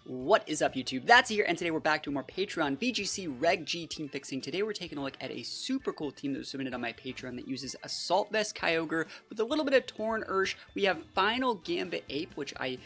What is up, YouTube? That's here, and today we're back to more Patreon VGC Reg G team fixing. Today we're taking a look at a super cool team that was submitted on my Patreon that uses Assault Vest Kyogre with a little bit of Torn Ursh. We have Final Gambit Ape, which I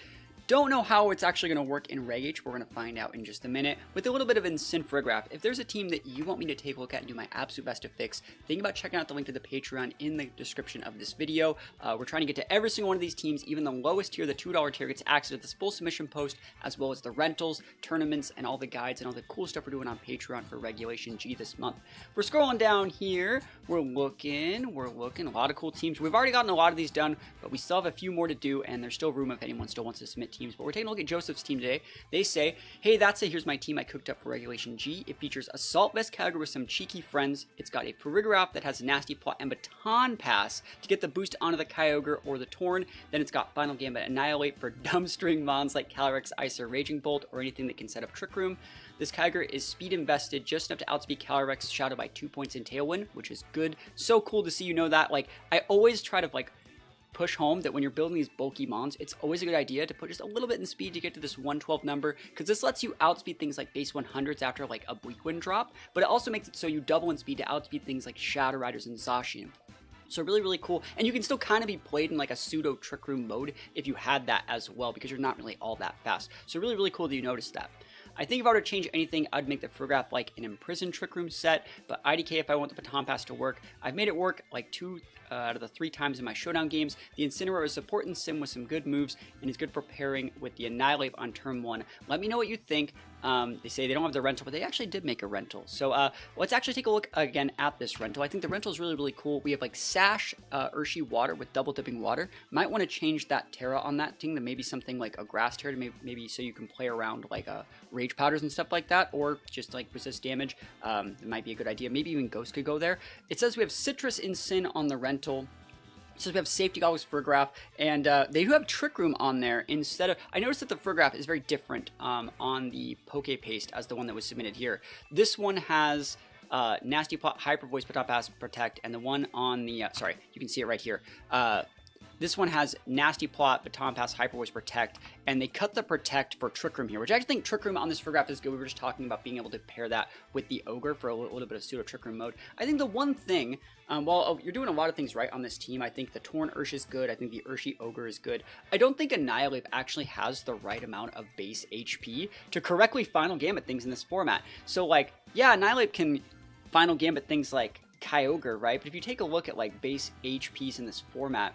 don't know how it's actually going to work in Reg H. We're going to find out in just a minute. With a little bit of Incineroar. If there's a team that you want me to take a look at and do my absolute best to fix, think about checking out the link to the Patreon in the description of this video. We're trying to get to every single one of these teams. Even the lowest tier, the $2 tier, gets access to this full submission post, as well as the rentals, tournaments, and all the guides and all the cool stuff we're doing on Patreon for Regulation G this month. We're scrolling down here. We're looking. A lot of cool teams. We've already gotten a lot of these done, but we still have a few more to do, and there's still room if anyone still wants to submit teams. But we're taking a look at Joseph's team today. They say, hey, here's my team I cooked up for Regulation G. It features Assault Vest Kyogre with some cheeky friends. It's got a Farigiraf that has Nasty Plot and Baton Pass to get the boost onto the Kyogre or the Torn. Then it's got Final Gambit Annihilate for dumbstring mons like Calyrex, Ice, or Raging Bolt, or anything that can set up Trick Room. This Kyogre is speed invested just enough to outspeed Calyrex Shadow by 2 points in Tailwind, which is good. So cool to see you know that. Like, I always try to push home that when you're building these bulky mons, it's always a good idea to put just a little bit in speed to get to this 112 number, because this lets you outspeed things like base 100s after like a Bleak Wind drop, but it also makes it so you double in speed to outspeed things like Shadow Riders and Zacian. So really cool, and you can still kind of be played in like a pseudo Trick Room mode if you had that as well, because you're not really all that fast. So really cool that you noticed that. I think if I were to change anything, I'd make the Farigiraf like an Imprisoned Trick Room set, but IDK, if I want the Baton Pass to work, I've made it work like 2 out of the 3 times in my Showdown games. The Incineroar is support and sim with some good moves, and is good for pairing with the Annihilate on turn 1. Let me know what you think. They say they don't have the rental, but they actually did make a rental. So let's actually take a look again at this rental. I think the rental is really cool. We have like Sash Urshi Water with double dipping water. Might want to change that Terra on that thing to maybe something like a Grass Terra, to maybe so you can play around like Rage Powders and stuff like that, or just like resist damage. It might be a good idea. Maybe even Ghost could go there. It says we have Citrus in Sin on the rental. It says we have Safety Goggles for Farigiraf, and they do have Trick Room on there instead of... I noticed that the Farigiraf is very different on the Poke Paste as the one that was submitted here. This one has Nasty Plot, Hyper Voice, Baton Pass, Protect, and the one on the... sorry, you can see it right here. This one has Nasty Plot, Baton Pass, Hyper Voice, Protect, and they cut the Protect for Trick Room here, which I actually think Trick Room on this Farigiraf is good. We were just talking about being able to pair that with the Ogre for a little bit of pseudo Trick Room mode. I think the one thing, while you're doing a lot of things right on this team, I think the Torn Ursh is good. I think the Urshi Ogre is good. I don't think Annihilate actually has the right amount of base HP to correctly Final Gambit things in this format. So, like, yeah, Annihilate can Final Gambit things like Kyogre, right? But if you take a look at, like, base HPs in this format,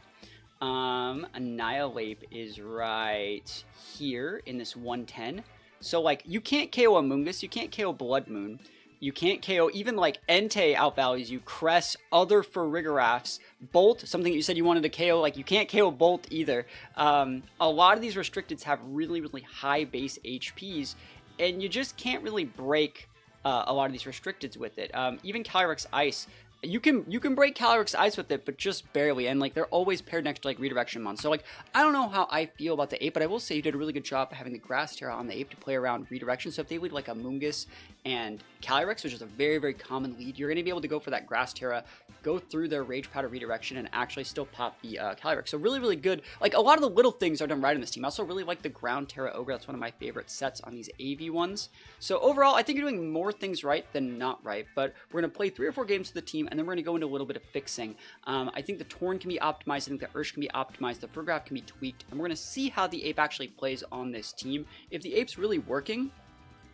Annihilate is right here in this 110. So, like, you can't KO Amoonguss, you can't KO Blood Moon, you can't KO even, like, Entei outvalues you, Cress, other Farigirafs, Bolt, something that you said you wanted to KO, like, you can't KO Bolt either. A lot of these restricteds have really high base HPs, and you just can't really break a lot of these restricteds with it. Even Calyrex Ice, you can break Calyrex Ice with it, but just barely, and like they're always paired next to like Redirection Mons. So like I don't know how I feel about the Ape, but I will say you did a really good job having the Grass Terra on the Ape to play around Redirection. So if they lead like Amoonguss and Calyrex, which is a very common lead, you're going to be able to go for that Grass Terra, go through their Rage Powder Redirection, and actually still pop the Calyrex. So really good. Like a lot of the little things are done right on this team. I also really like the Ground Terra Ogre. That's one of my favorite sets on these AV ones. So overall, I think you're doing more things right than not right, but we're going to play 3 or 4 games to the team, and then we're going to go into a little bit of fixing. I think the Torn can be optimized. I think the Ursh can be optimized. The Farigiraf can be tweaked, and we're going to see how the Ape actually plays on this team. If the Ape's really working,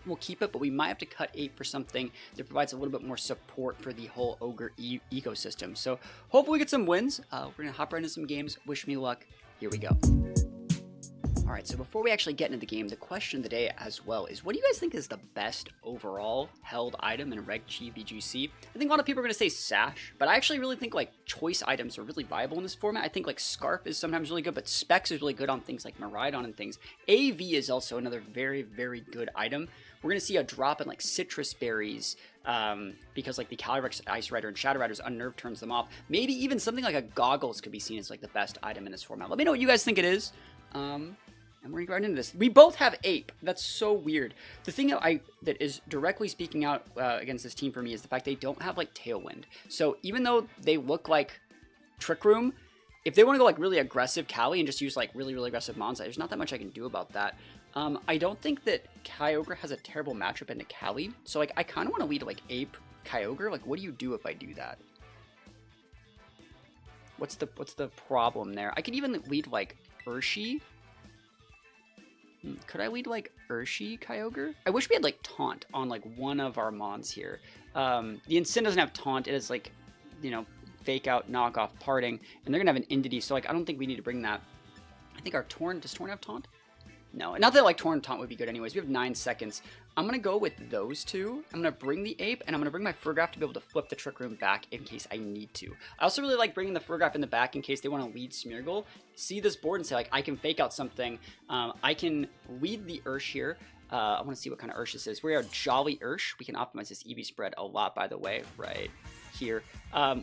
we'll keep it, but we might have to cut Ape for something that provides a little bit more support for the whole Ogre ecosystem. So hopefully we get some wins. We're going to hop right into some games. Wish me luck. Here we go. Alright, so before we actually get into the game, the question of the day as well is, what do you guys think is the best overall held item in Reg G VGC? I think a lot of people are going to say Sash, but I actually really think like choice items are really viable in this format. I think like Scarf is sometimes really good, but Specs is really good on things like Miraidon and things. AV is also another very good item. We're going to see a drop in like Citrus Berries, because like the Calyrex Ice Rider and Shadow Riders Unnerve turns them off. Maybe even something like a Goggles could be seen as like the best item in this format. Let me know what you guys think it is. And we're going to go right into this. We both have Ape. That's so weird. The thing that is directly speaking out against this team for me is the fact they don't have, like, Tailwind. So even though they look like Trick Room, if they want to go like really aggressive Cali and just use like really aggressive Mons, there's not that much I can do about that. I don't think that Kyogre has a terrible matchup into Cali, so like I kind of want to lead like Ape Kyogre. Like, what do you do if I do that? What's the problem there? I could even lead like Urshi. Could I lead like Urshi Kyogre? I wish we had like Taunt on like one of our Mons here. The Incin doesn't have Taunt. It is like, you know, fake out, knock off, parting, and they're gonna have an Indity, so like I don't think we need to bring that. I think our Torn, does Torn have Taunt? No, not that like Torn Taunt would be good anyways. We have 9 seconds. I'm gonna go with those two. I'm gonna bring the Ape, and I'm gonna bring my Furgraf to be able to flip the Trick Room back in case I need to. I also really like bringing the Furgraf in the back in case they want to lead Smeargle. See this board and say like, I can fake out something. I can lead the Ursh here. I want to see what kind of Ursh this is. We're a Jolly Ursh. We can optimize this EV spread a lot, by the way, right here.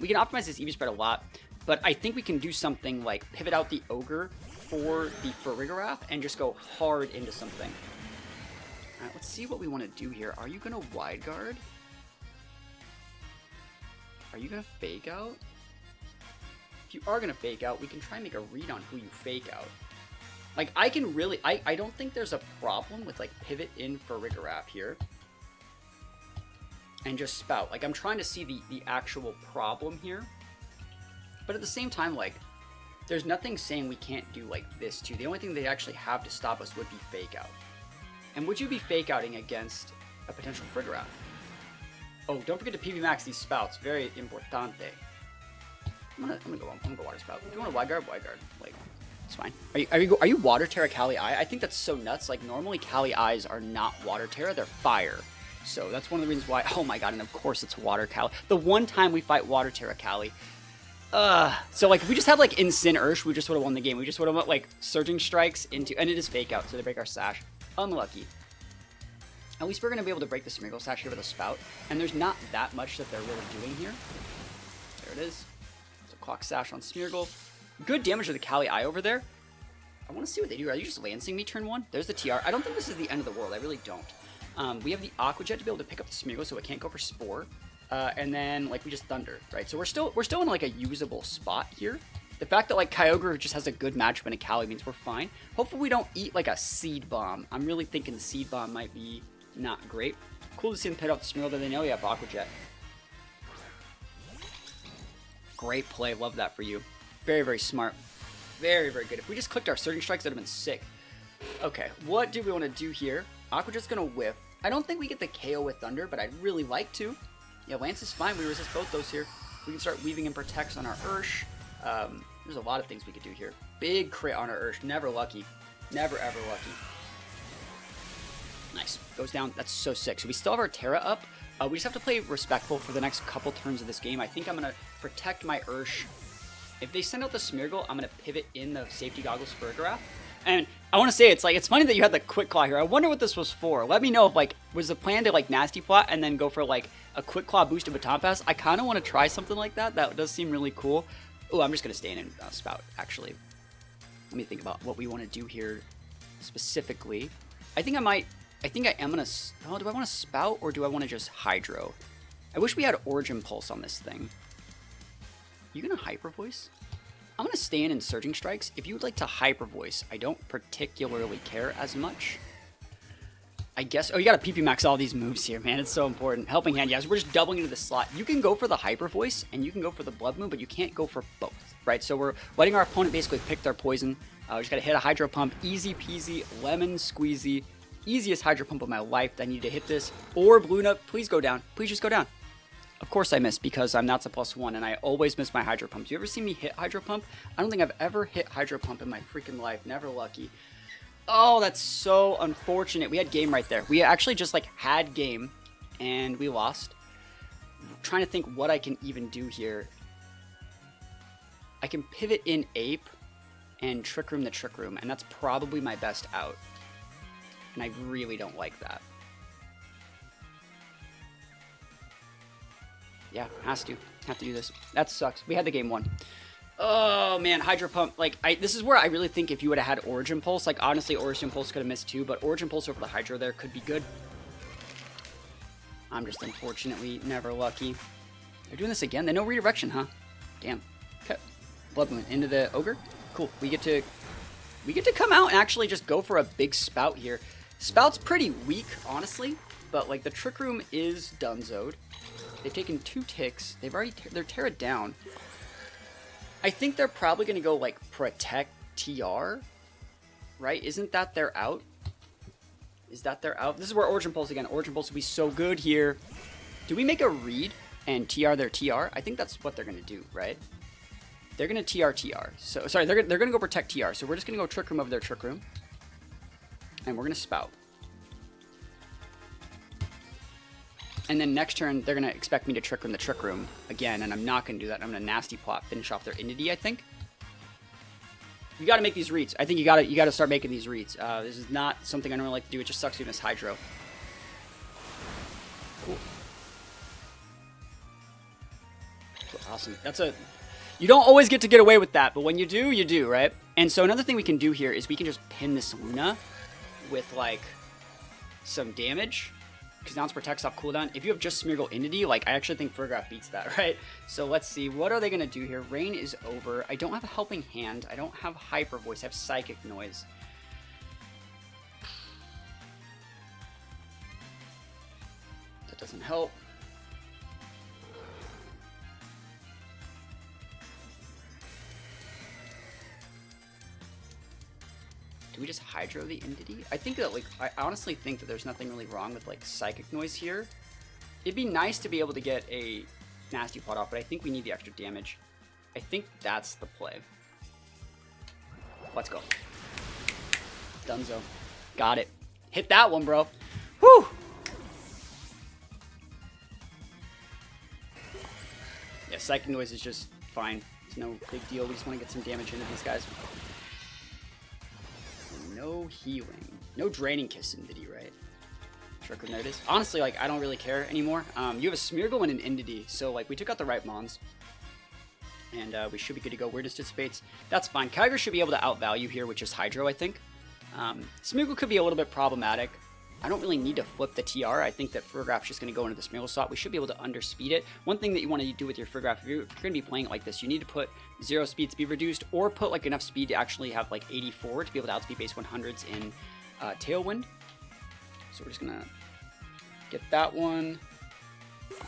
We can optimize this EV spread a lot, but I think we can do something like pivot out the Ogre for the Farigiraf and just go hard into something. Alright, let's see what we want to do here. Are you going to Wide Guard? Are you going to Fake Out? If you are going to Fake Out, we can try and make a read on who you Fake Out. Like, I can really... I don't think there's a problem with, like, pivot in Farigiraf here. And just Spout. Like, I'm trying to see the actual problem here. But at the same time, like, there's nothing saying we can't do, like, this, too. The only thing they actually have to stop us would be Fake Out. And would you be Fake Outing against a potential Farigiraf? Oh, don't forget to PV max these Spouts. Very importante. I'm gonna go Water Spout. If you want to Wide Guard, like, it's fine. Are you Water Terra Cali Eye? I think that's so nuts. Like, normally Cali Eyes are not Water Terra, they're Fire. So that's one of the reasons why, oh my god, and of course it's Water Cali. The one time we fight Water Terra Cali. So like, if we just have like Incin Ursh, we just would have won the game. We just would have went like Surging Strikes into, and it is Fake Out, so they break our Sash. Unlucky. At least we're going to be able to break the Smeargle Sash here with a Spout, and there's not that much that they're really doing here. There it is. So Clock Sash on Smeargle. Good damage to the Cali Eye over there. I want to see what they do. Are you just Lancing me turn 1? There's the TR. I don't think this is the end of the world. I really don't. We have the Aqua Jet to be able to pick up the Smeargle, so it can't go for Spore. And then, like, we just Thunder, right? So we're still in, like, a usable spot here. The fact that, like, Kyogre just has a good matchup in a Cali means we're fine. Hopefully we don't eat, like, a Seed Bomb. I'm really thinking the Seed Bomb might be not great. Cool to see them pit off the Smeargle, that they know you have Aqua Jet. Great play. Love that for you. Very, very smart. Very, very good. If we just clicked our Surging Strikes, that would have been sick. Okay, what do we want to do here? Aqua Jet's going to whiff. I don't think we get the KO with Thunder, but I'd really like to. Yeah, Lance is fine. We resist both those here. We can start weaving in Protects on our Ursh. There's a lot of things we could do here. Big crit on our Ursh. Never lucky. Never, ever lucky. Nice. Goes down. That's so sick. So we still have our Terra up. We just have to play respectful for the next couple turns of this game. I think I'm going to protect my Ursh. If they send out the Smeargle, I'm going to pivot in the Safety Goggles Farigiraf. And I want to say, it's funny that you had the Quick Claw here. I wonder what this was for. Let me know if, like, was the plan to, like, Nasty Plot and then go for, like, a Quick Claw boost to Baton Pass? I kind of want to try something like that. That does seem really cool. Oh, I'm just going to stay in and Spout, actually. Let me think about what we want to do here specifically. I think I am going to... Oh, do I want to Spout or do I want to just Hydro? I wish we had Origin Pulse on this thing. You going to Hyper Voice? I'm going to stay in Surging Strikes. If you would like to Hyper Voice, I don't particularly care as much. I guess... Oh, you got to PP max all these moves here, man. It's so important. Helping Hand, yes. We're just doubling into the slot. You can go for the Hyper Voice, and you can go for the Blood Moon, but you can't go for both, right? So we're letting our opponent basically pick their poison. We just got to hit a Hydro Pump. Easy peasy, lemon squeezy. Easiest Hydro Pump of my life. I need to hit this. Or Luna, please go down. Please just go down. Of course I miss, because I'm THATSAplusONE, and I always miss my Hydro Pumps. You ever see me hit Hydro Pump? I don't think I've ever hit Hydro Pump in my freaking life. Never lucky. Oh, that's so unfortunate. We had game right there. We actually just, like, had game, and we lost. I'm trying to think what I can even do here. I can pivot in Ape and Trick Room the Trick Room, and that's probably my best out. And I really don't like that. Yeah, have to do this. That sucks. We had the game won. Oh man, Hydro Pump. Like, this is where I really think if you would have had Origin Pulse, like honestly, Origin Pulse could have missed too, but Origin Pulse over the Hydro there could be good. I'm just unfortunately never lucky. They're doing this again. They know redirection, huh? Damn. Okay. Blood Moon into the Ogre. Cool. We get to we get to come out and actually just go for a big Spout here. Spout's pretty weak, honestly, but like the Trick Room is donezoed. They've taken 2 ticks. They're Terra down. I think they're probably going to go like Protect TR, right? Isn't that their out? Is that their out? This is where Origin Pulse again. Origin Pulse will be so good here. Do we make a read and TR their TR? I think that's what they're going to do, right? They're going to TR. So, sorry, they're going to go Protect TR. So we're just going to go Trick Room over their Trick Room. And we're going to Spout. And then next turn, they're going to expect me to Trick Room the Trick Room again, and I'm not going to do that. I'm going to Nasty Plot, finish off their Entity, I think. You got to make these reads. I think you got to start making these reads. This is not something I normally like to do. It just sucks to miss Hydro. Cool. Awesome. You don't always get to get away with that, but when you do, you do, right? And so another thing we can do here is we can just pin this Luna with, like, some damage. Because now it's Protect Stop cooldown. If you have just Smeargle Entity, like, I actually think Fergraph beats that, right? So let's see. What are they going to do here? Rain is over. I don't have a Helping Hand. I don't have Hyper Voice. I have Psychic Noise. That doesn't help. Do we just Hydro the Entity? I think that, like, I honestly think that there's nothing really wrong with, like, Psychic Noise here. It'd be nice to be able to get a Nasty Plot off, but I think we need the extra damage. I think that's the play. Let's go. Dunzo. Got it. Hit that one, bro. Whew! Yeah, Psychic Noise is just fine. It's no big deal. We just want to get some damage into these guys. No healing. No Draining Kiss Entity, right? Trick Room, there it is. Honestly, like, I don't really care anymore. You have a Smeargle and an Entity, so, like, we took out the right Mons. And we should be good to go. Weirdest Dissipates. That's fine. Kyogre should be able to outvalue here, which is Hydro, I think. Smeargle could be a little bit problematic. I don't really need to flip the TR. I think that Fergraph's just going to go into the Smeargle slot. We should be able to underspeed it. One thing that you want to do with your Fergraph, if you're going to be playing it like this, you need to put 0 speed to be reduced, or put like enough speed to actually have like 84 to be able to outspeed base 100s in Tailwind. So we're just going to get that one.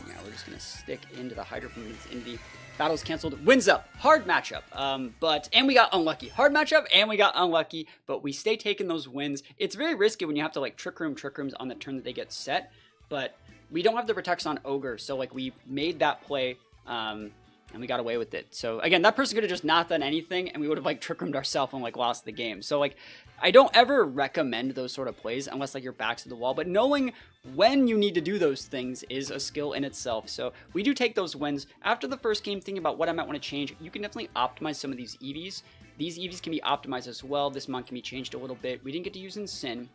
Yeah, we're just going to stick into the Hydro from Entity. Battle's canceled. Wins up. Hard matchup. And we got unlucky. Hard matchup, and we got unlucky. But we stay taking those wins. It's very risky when you have to, like, Trick Rooms on the turn that they get set. But we don't have the protection on Ogre. So, like, we made that play, and we got away with it. So, again, that person could have just not done anything, and we would have, like, Trick Roomed ourselves and, like, lost the game. So, like, I don't ever recommend those sort of plays unless, like, your back's to the wall. But knowing when you need to do those things is a skill in itself. So we do take those wins. After the first game, thinking about what I might want to change, you can definitely optimize some of these EVs. These EVs can be optimized as well. This Mon can be changed a little bit. We didn't get to use Sin,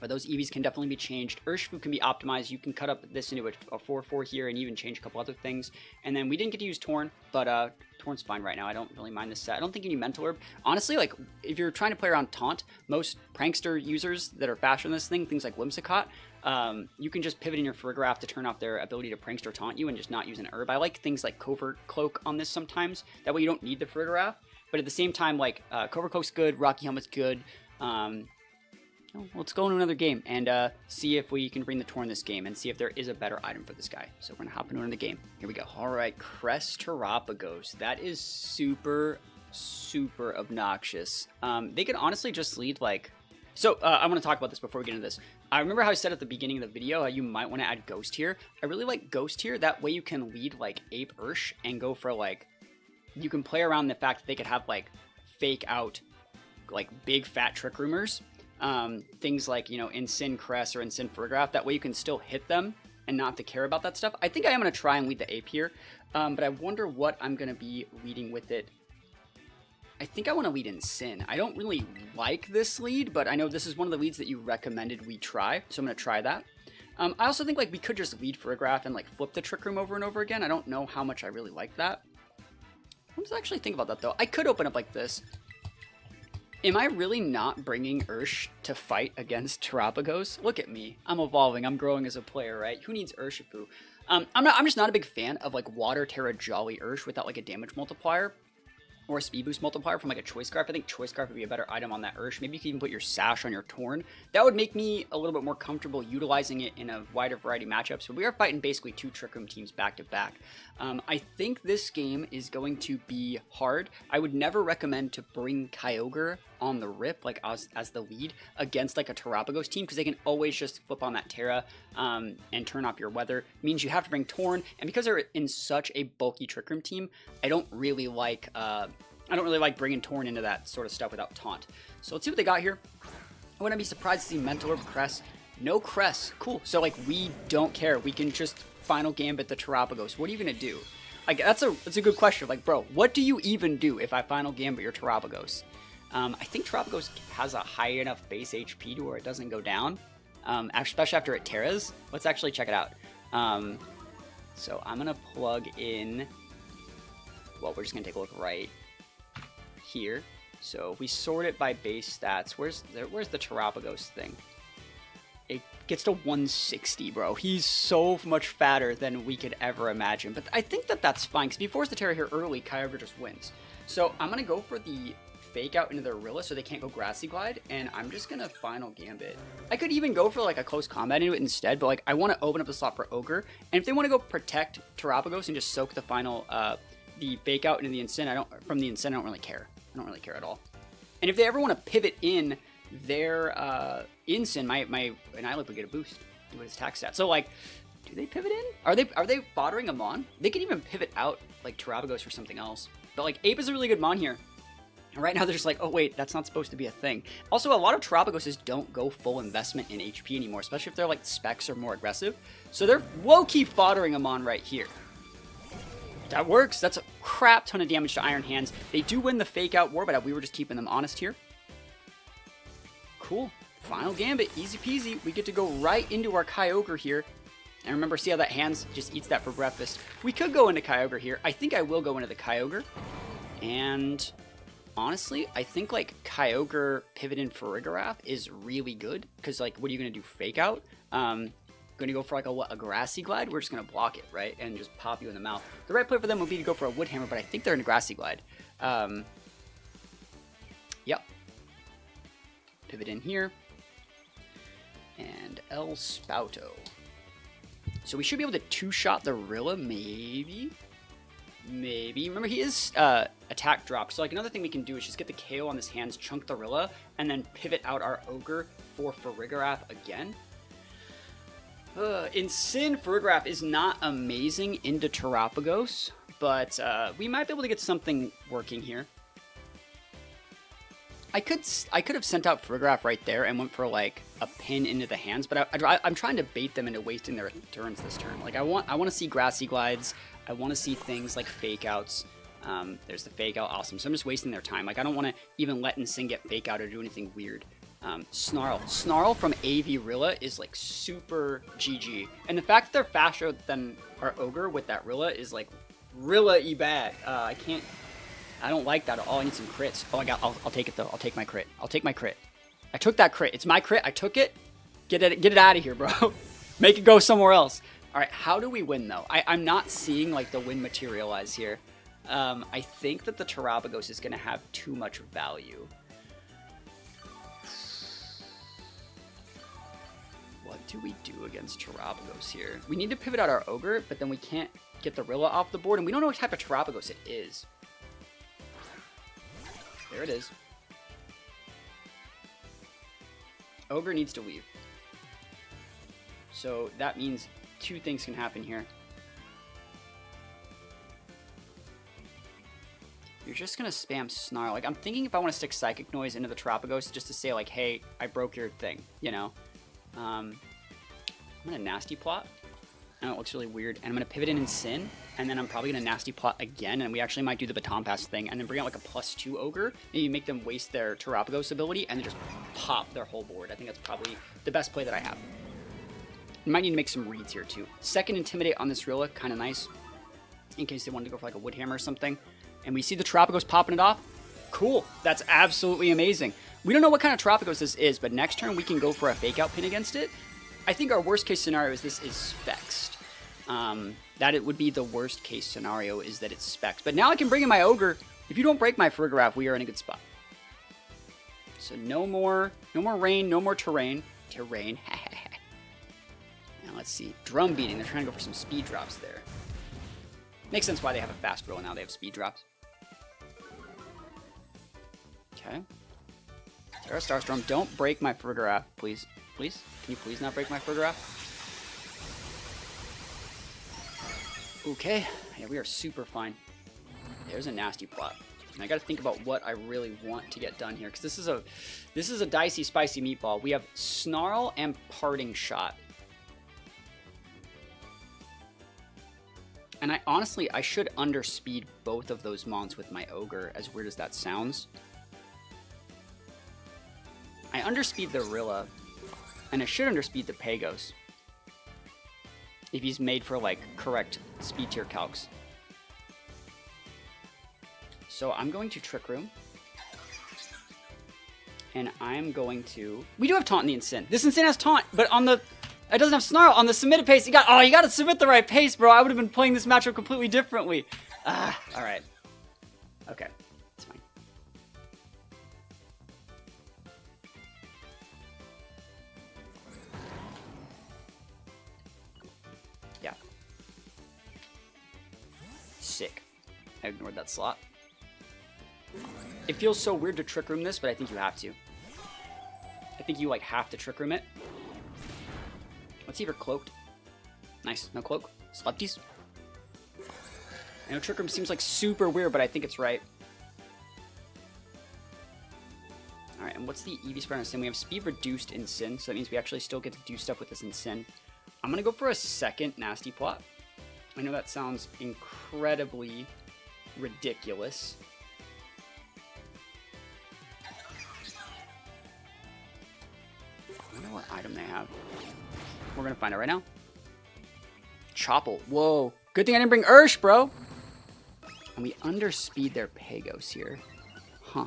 but those EVs can definitely be changed. Urshifu can be optimized. You can cut up this into a 4-4 here and even change a couple other things. And then we didn't get to use Torn, but Torn's fine right now. I don't really mind this set. I don't think you need Mental Herb. Honestly, like, if you're trying to play around Taunt, most Prankster users that are faster than this thing, things like Whimsicott, you can just pivot in your Fergraph to turn off their ability to Prankster Taunt you and just not use an Herb. I like things like Covert Cloak on this sometimes. That way you don't need the Fergraph. But at the same time, like, Covert Cloak's good, Rocky Helmet's good. Let's go into another game and see if we can bring the Torn this game and see if there is a better item for this guy. So we're going to hop into another game. Here we go. All right, Crest Terapagos. That is super, super obnoxious. They could honestly just lead, like... So, I want to talk about this before we get into this. I remember how I said at the beginning of the video how you might want to add Ghost here. I really like Ghost here. That way you can lead, like, Ape Ursh and go for, like... You can play around the fact that they could have, like, fake out, like, big fat Trick Roomers. Things like, you know, Incin Crest or Incin Fergraph. That way you can still hit them and not have to care about that stuff. I think I am going to try and lead the Ape here. But I wonder what I'm going to be leading with it. I think I want to lead Incin. I don't really like this lead, but I know this is one of the leads that you recommended we try. So I'm going to try that. I also think, like, we could just lead Fergraph and, like, flip the Trick Room over and over again. I don't know how much I really like that. Let's actually think about that, though. I could open up like this. Am I really not bringing Ursh to fight against Terapagos? Look at me. I'm evolving. I'm growing as a player, right? Who needs Urshifu? I'm just not a big fan of, like, Water Terra Jolly Ursh without, like, a damage multiplier. or a speed boost multiplier from like a Choice Scarf. I think Choice Scarf would be a better item on that Ursh. Maybe you can even put your Sash on your Torn. That would make me a little bit more comfortable utilizing it in a wider variety of matchups. But we are fighting basically 2 Trick Room teams back to back. I think this game is going to be hard. I would never recommend to bring Kyogre on the rip, like as the lead, against like a Terapagos team, because they can always just flip on that Terra and turn off your weather. It means you have to bring Torn, and because they're in such a bulky Trick Room team, I don't really like bringing Torn into that sort of stuff without Taunt. So let's see what they got here. I wouldn't be surprised to see Mental Orb, Crest. No Crest. Cool. So like we don't care. We can just Final Gambit the Terapagos. What are you gonna do? Like that's a good question. Like, bro, what do you even do if I Final Gambit your Terapagos? I think Terapagos has a high enough base HP to where it doesn't go down, especially after it Terras. Let's actually check it out. So I'm gonna plug in. Well, we're just gonna take a look right here. So if we sort it by base stats, where's the Terapagos thing? It gets to 160, bro. He's so much fatter than we could ever imagine. But I think that's fine, because if you force the Terra here early, Kyogre just wins. So I'm gonna go for the Fake Out into the Rilla so they can't go Grassy Glide, and I'm just gonna Final Gambit. I could even go for like a close combat into it instead, but like I want to open up the slot for Ogre, and if they want to go protect Terapagos and just soak the final the Fake Out into the Incin, I don't really care. I don't really care at all. And if they ever want to pivot in their Incin, my Annihilape would get a boost with his attack stat. So like, do they pivot in? Are they foddering a Mon? They can even pivot out like Terapagos or something else. But like Ape is a really good Mon here. And right now they're just like, oh wait, that's not supposed to be a thing. Also, a lot of Terapagoses don't go full investment in HP anymore, especially if they're like specs or more aggressive. So they're low-key foddering a Mon right here. That works. That's a crap ton of damage to Iron Hands. They do win the Fake Out war, but we were just keeping them honest here. Cool. Final Gambit. Easy peasy. We get to go right into our Kyogre here. And remember, see how that Hands just eats that for breakfast. We could go into Kyogre here. I think I will go into the Kyogre. And honestly, I think like Kyogre pivot in Farigiraf is really good. Because like, what are you going to do? Fake Out? Going to go for like a Grassy Glide? We're just going to block it, right? And just pop you in the mouth. The right play for them would be to go for a Wood Hammer, but I think they're in a Grassy Glide. Yep. Pivot in here. And El Spouto. So we should be able to two-shot the Rilla, maybe. Remember, he is attack drop. So like another thing we can do is just get the KO on this Hands, chunk the Rilla, and then pivot out our Ogre for Farigiraf again. Incin Farigiraf is not amazing into Terapagos, but we might be able to get something working here. I could have sent out Farigiraf right there and went for like a pin into the Hands, but I'm trying to bait them into wasting their turns this turn. Like I want to see Grassy Glides. I want to see things like Fake Outs. There's the Fake Out, awesome. So I'm just wasting their time. Like I don't want to even let Incin get Fake Out or do anything weird. Snarl from AV Rilla is like super GG. And the fact that they're faster than our Ogre with that Rilla is like Rilla-y bad. I don't like that at all. I need some crits. Oh, I'll take it though. I'll take my crit. I took that crit. It's my crit. I took it. Get it out of here, bro. Make it go somewhere else. All right, how do we win though? I'm not seeing like the win materialize here. I think that the Terapagos is gonna have too much value. What do we do against Terapagos here? We need to pivot out our Ogre, but then we can't get the Rilla off the board, and we don't know what type of Terapagos it is. There it is. Ogre needs to leave. So that means two things can happen here. You're just gonna spam Snarl. Like I'm thinking if I want to stick Psychic Noise into the Terapagos just to say like, hey, I broke your thing, you know. I'm gonna Nasty Plot. I know it looks really weird, and I'm gonna pivot in Incin, and then I'm probably gonna Nasty Plot again, and we actually might do the Baton Pass thing, and then bring out like a +2 Ogre, maybe make them waste their Terapagos ability, and then just pop their whole board. I think that's probably the best play that I have. We might need to make some reads here too. Second Intimidate on this Rilla, kind of nice, in case they wanted to go for like a Wood Hammer or something. And we see the Terapagos popping it off. Cool, that's absolutely amazing. We don't know what kind of Terapagos this is, but next turn we can go for a Fake Out pin against it. I think our worst case scenario is this is Spexed. That it would be the worst case scenario is that it's Spexed. But now I can bring in my Ogre If you don't break my Farigiraf, we are in a good spot. So no more rain, no more terrain. Terrain. Now let's see. Drum beating. They're trying to go for some speed drops there. Makes sense why they have a fast roll and now they have speed drops. Okay. Terra Starstorm, don't break my Farigiraf, please. Please? Can you please not break my Farigiraf? Okay. Yeah, we are super fine. There's a nasty plot. And I got to think about what I really want to get done here, because this is a dicey, spicy meatball. We have Snarl and Parting Shot. And I should underspeed both of those mons with my Ogre, as weird as that sounds. I underspeed the Rilla, and I should underspeed the Pagos. If he's made for, like, correct speed tier calcs. So I'm going to Trick Room. And I'm going to... We do have Taunt in the Incin. This Incin has Taunt, but on the... It doesn't have Snarl. On the submitted pace, you got to submit the right pace, bro. I would have been playing this matchup completely differently. Alright. Okay. It's fine. Yeah. Sick. I ignored that slot. It feels so weird to Trick Room this, but I think you have to. I think you, like, have to Trick Room it. Let's see if you're cloaked. Nice. No cloak. Lefties. I know Trick Room seems, like, super weird, but I think it's right. Alright, and what's the EV spread on Sin? We have speed reduced in Sin, so that means we actually still get to do stuff with this in Sin. I'm gonna go for a second nasty plot. I know that sounds incredibly ridiculous. I wonder what item they have. We're gonna find out right now. Choppel. Whoa. Good thing I didn't bring Ursh, bro. And we underspeed their Pagos here. Huh.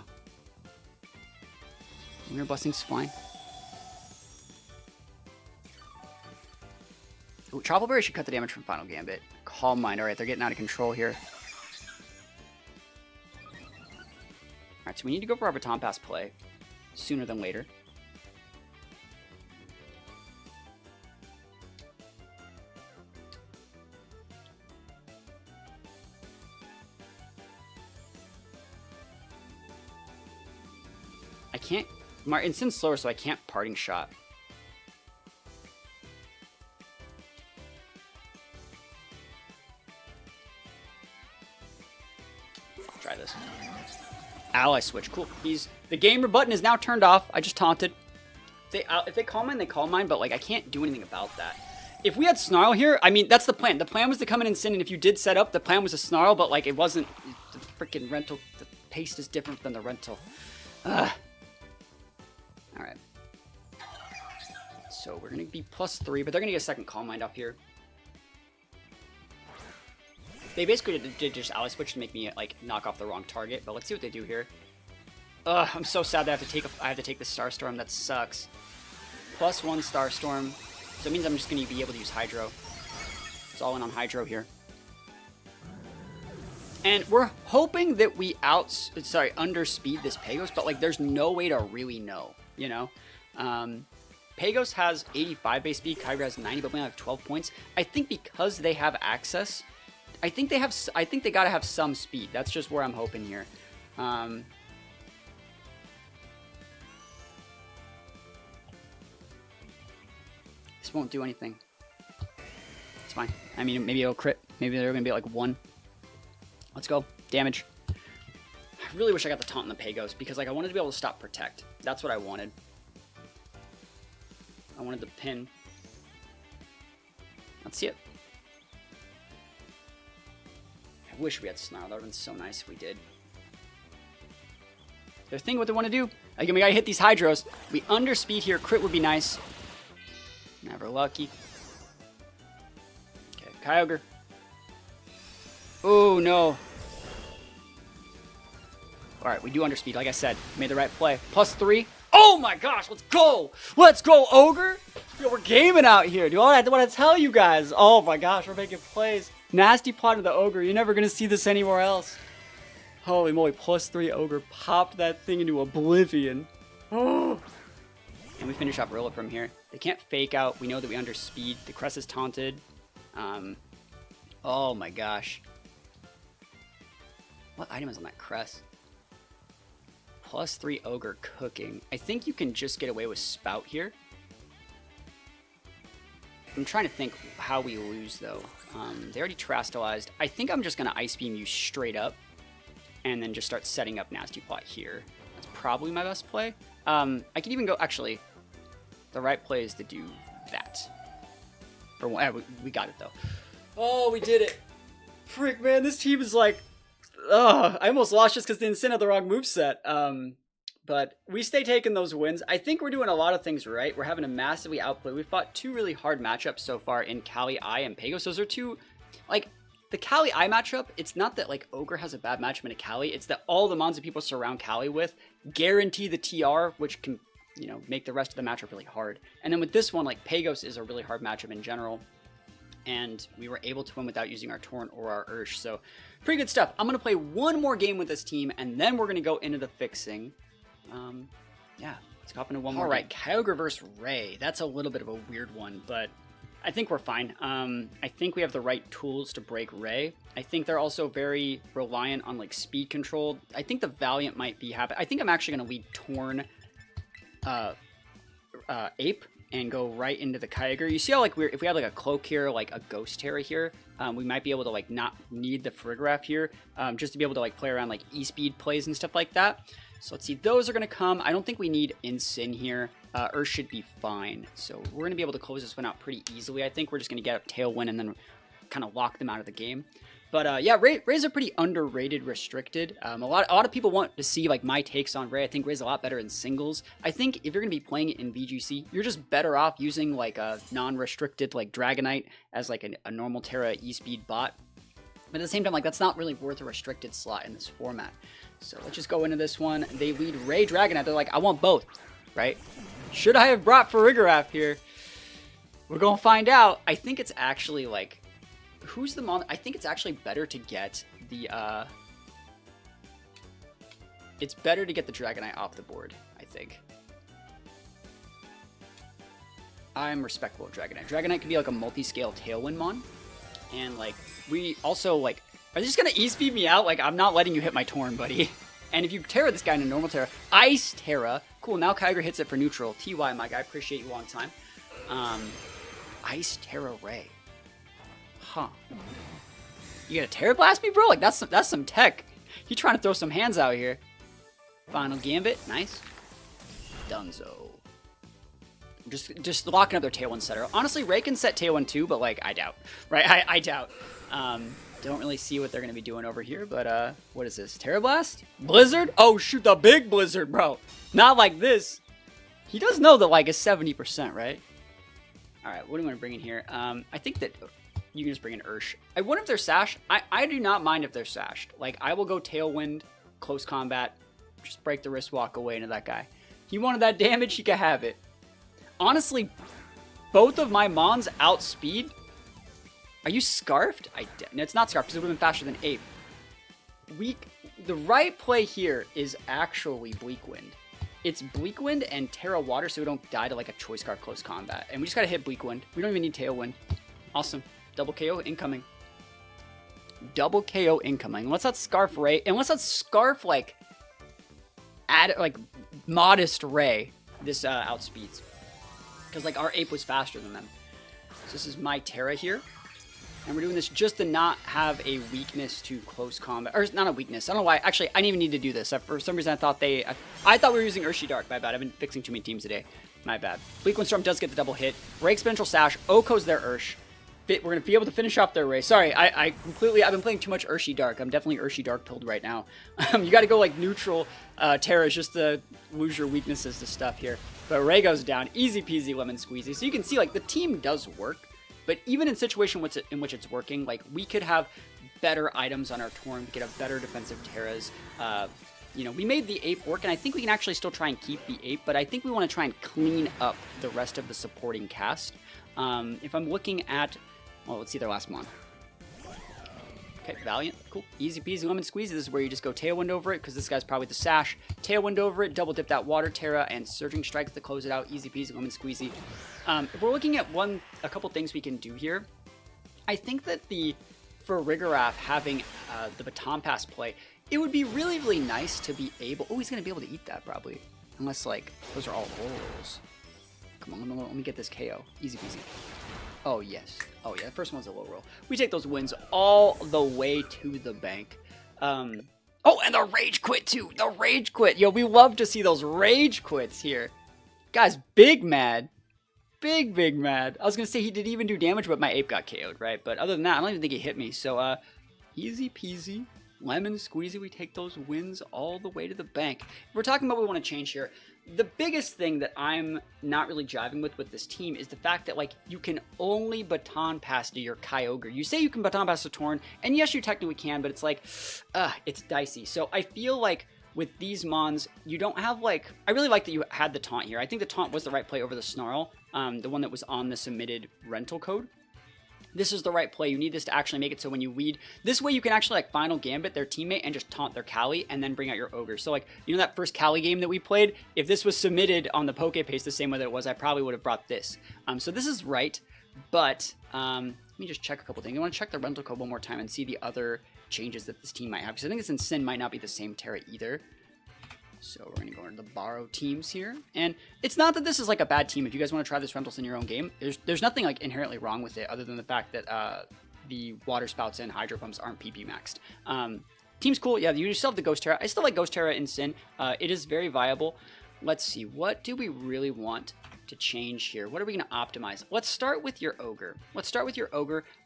Lunar Blessing's fine. Ooh, Choppel Berry should cut the damage from Final Gambit. Calm Mind. Alright, they're getting out of control here. Alright, so we need to go for our Baton Pass play sooner than later. I can't... Incin's slower, so I can't Parting Shot. Try this. Ally switch. Cool. The gamer button is now turned off. I just taunted. If they call mine, they call mine, but, like, I can't do anything about that. If we had Snarl here, I mean, that's the plan. The plan was to come in and Sin, and if you did set up, the plan was a Snarl, but, like, it wasn't... The freaking rental... The pace is different than the rental. Ugh. Alright. So we're going to be +3, but they're going to get a second Calm Mind off here. They basically did just ally switch to make me, like, knock off the wrong target, but let's see what they do here. Ugh, I'm so sad that I have to take the Starstorm. That sucks. +1 Starstorm. So it means I'm just going to be able to use Hydro. It's all in on Hydro here. And we're hoping that we underspeed this Pagos, but, like, there's no way to really know, you know? Pagos has 85 base speed, Kyogre has 90, but we only have 12 points. I think because they have access, I think they gotta have some speed. That's just where I'm hoping here. This won't do anything. It's fine. I mean, maybe it'll crit. Maybe they're gonna be like 1. Let's go. Damage. I really wish I got the taunt in the Pagos because, like, I wanted to be able to stop Protect. That's what I wanted. I wanted the pin. Let's see it. I wish we had Snarl. That would have been so nice if we did. They're thinking what they want to do. Again, we gotta hit these Hydros. We underspeed here. Crit would be nice. Never lucky. Okay, Kyogre. Oh, no. Alright, we do underspeed, like I said. Made the right play. +3. Oh my gosh, let's go! Let's go, Ogre! Yo, we're gaming out here, dude. I want to tell you guys. Oh my gosh, we're making plays. Nasty plot of the Ogre. You're never going to see this anywhere else. Holy moly, +3 Ogre popped that thing into oblivion. Oh. And we finish off Rilla from here. They can't fake out. We know that we underspeed. The Crest is taunted. Oh my gosh. What item is on that Crest? +3 Ogre cooking. I think you can just get away with Spout here. I'm trying to think how we lose, though. They already Terastallized. I think I'm just going to Ice Beam you straight up and then just start setting up Nasty Plot here. That's probably my best play. I could even go... Actually, the right play is to do that. For one, we got it, though. Oh, we did it. Frick, man, this team is like... Ugh, I almost lost just because the Insane had the wrong moveset. But we stay taking those wins. I think we're doing a lot of things right. We're having a massively outplay. We've fought 2 really hard matchups so far in Cali I and Pagos. Those are 2, like, the Cali I matchup, it's not that, like, Ogre has a bad matchup in a Cali. It's that all the mons that people surround Cali with guarantee the TR, which can, you know, make the rest of the matchup really hard. And then with this one, like, Pagos is a really hard matchup in general. And we were able to win without using our Torrent or our Ursh. So, pretty good stuff. I'm going to play one more game with this team, and then we're going to go into the fixing. Yeah, let's hop into one more. All right, Kyogre versus Ray. That's a little bit of a weird one, but I think we're fine. I think we have the right tools to break Ray. I think they're also very reliant on, like, speed control. I think the Valiant might be happy. I think I'm actually going to lead Torn Ape and go right into the Kyogre. You see how, like, if we have, like, a Cloak here, like a Ghost Terra here, we might be able to, like, not need the Farigiraf here, just to be able to, like, play around, like, E-Speed plays and stuff like that. So let's see, those are going to come. I don't think we need Insyn here. Ursh should be fine. So we're going to be able to close this one out pretty easily. I think we're just going to get a Tailwind and then kind of lock them out of the game. But yeah, Ray's a pretty underrated restricted. A lot of people want to see, like, my takes on Ray. I think Ray's a lot better in singles. I think if you're going to be playing it in VGC, you're just better off using, like, a non-restricted, like, Dragonite as, like, a normal Terra E-Speed bot. But at the same time, like, that's not really worth a restricted slot in this format. So let's just go into this one. They lead Ray Dragonite. They're like, I want both, right? Should I have brought Farigiraf here? We're going to find out. I think it's actually, like, who's the mon? I think it's actually better to get the, it's better to get the Dragonite off the board, I think. I'm respectful of Dragonite. Dragonite can be, like, a multi-scale Tailwind mon. And, like, we also, like, are they just going to E-Speed me out? Like, I'm not letting you hit my Torn, buddy. And if you Terra this guy in a normal Terra, Ice Terra. Cool, now Kyogre hits it for neutral. TY, my guy, appreciate you long time. Ice Terra Ray. Huh. You gonna Terra Blast me, bro? Like, that's some tech. You trying to throw some hands out here. Final Gambit, nice. Dunzo. Just locking up their Tailwind setter. Honestly, Ray can set Tailwind too, but, like, I doubt. Right? I doubt. Don't really see what they're going to be doing over here, but, what is this? Terra Blast? Blizzard? Oh, shoot, the big Blizzard, bro. Not like this. He does know that, like, it's 70%, right? All right, what do you want to bring in here? I think that you can just bring in Ursh. I wonder if they're Sash. I do not mind if they're Sashed. Like, I will go Tailwind, close combat, just break the wrist, walk away into that guy. He wanted that damage, he could have it. Honestly, both of my Mons outspeed. Are you Scarfed? No, it's not Scarfed because it would have been faster than Ape. The right play here is actually Bleak Wind. It's Bleak Wind and Terra Water so we don't die to, like, a Choice Scarf close combat. And we just gotta hit Bleak Wind. We don't even need Tailwind. Awesome. Double KO incoming. Double KO incoming. Unless that's Scarf Ray. Unless that's Scarf, like, modest Ray. This outspeeds. Because, like, our Ape was faster than them. So this is my Terra here. And we're doing this just to not have a weakness to close combat. Or, not a weakness. I don't know why. Actually, I didn't even need to do this. For some reason, I thought we were using Urshi Dark. My bad. I've been fixing too many teams today. My bad. Bleak Wind Storm does get the double hit. Ray Exponential Sash. Oko's their Ursh. We're going to be able to finish off their Ray. Sorry, I've been playing too much Urshi Dark. I'm definitely Urshi Dark pilled right now. You got to go, like, neutral Terras just to lose your weaknesses to stuff here. But Ray goes down. Easy peasy lemon squeezy. So you can see, like, the team does work. But even in situation in which it's working, like, we could have better items on our Torn. We could have better defensive Terras. You know, we made the Ape work, and I think we can actually still try and keep the Ape, but I think we want to try and clean up the rest of the supporting cast. If I'm looking at... Well, let's see their last mon. Okay, Valiant. Cool. Easy peasy lemon squeezy. This is where you just go Tailwind over it because this guy's probably the Sash. Tailwind over it, double dip that Water Terra, and Surging Strike to close it out. Easy peasy lemon squeezy. If we're looking at a couple things we can do here, I think that for Rigoraph having the Baton Pass play, it would be really, really nice to be able... Oh, he's going to be able to eat that probably. Unless, like, those are all rolls. Come on, let me get this KO. Easy peasy. Oh, yes. Oh, yeah, the first one's a low roll. We take those wins all the way to the bank. Oh, and the Rage Quit, too. The Rage Quit. Yo, we love to see those Rage Quits here. Guys, big mad. Big mad. I was going to say he didn't even do damage, but my ape got KO'd, right? But other than that, I don't even think he hit me. So, easy peasy. Lemon squeezy, we take those wins all the way to the bank. If we're talking about what we want to change here, the biggest thing that I'm not really jiving with this team is the fact that, like, you can only baton pass to your Kyogre. You say you can baton pass to Torn, and yes, you technically can, but it's like, it's dicey. So I feel like with these mons, you don't have, like, I really like that you had the taunt here. I think the taunt was the right play over the Snarl, the one that was on the submitted rental code. This is the right play. You need this to actually make it so when you weed, this way you can actually like Final Gambit their teammate and just taunt their Cali and then bring out your Ogre. So like, you know that first Cali game that we played? If this was submitted on the Poke Paste the same way that it was, I probably would have brought this. So this is right, but let me just check a couple things. I want to check the rental code one more time and see the other changes that this team might have. Because I think it's in Sin might not be the same Terra either. So we're going to go into the borrow teams here. And it's not that this is like a bad team. If you guys want to try this rentals in your own game, there's nothing like inherently wrong with it other than the fact that the water spouts and hydro pumps aren't PP maxed. Team's cool. Yeah, you still have the Ghost Terra. I still like Ghost Terra in Sin. It is very viable. Let's see. What do we really want to change here? What are we going to optimize? Let's start with your Ogre.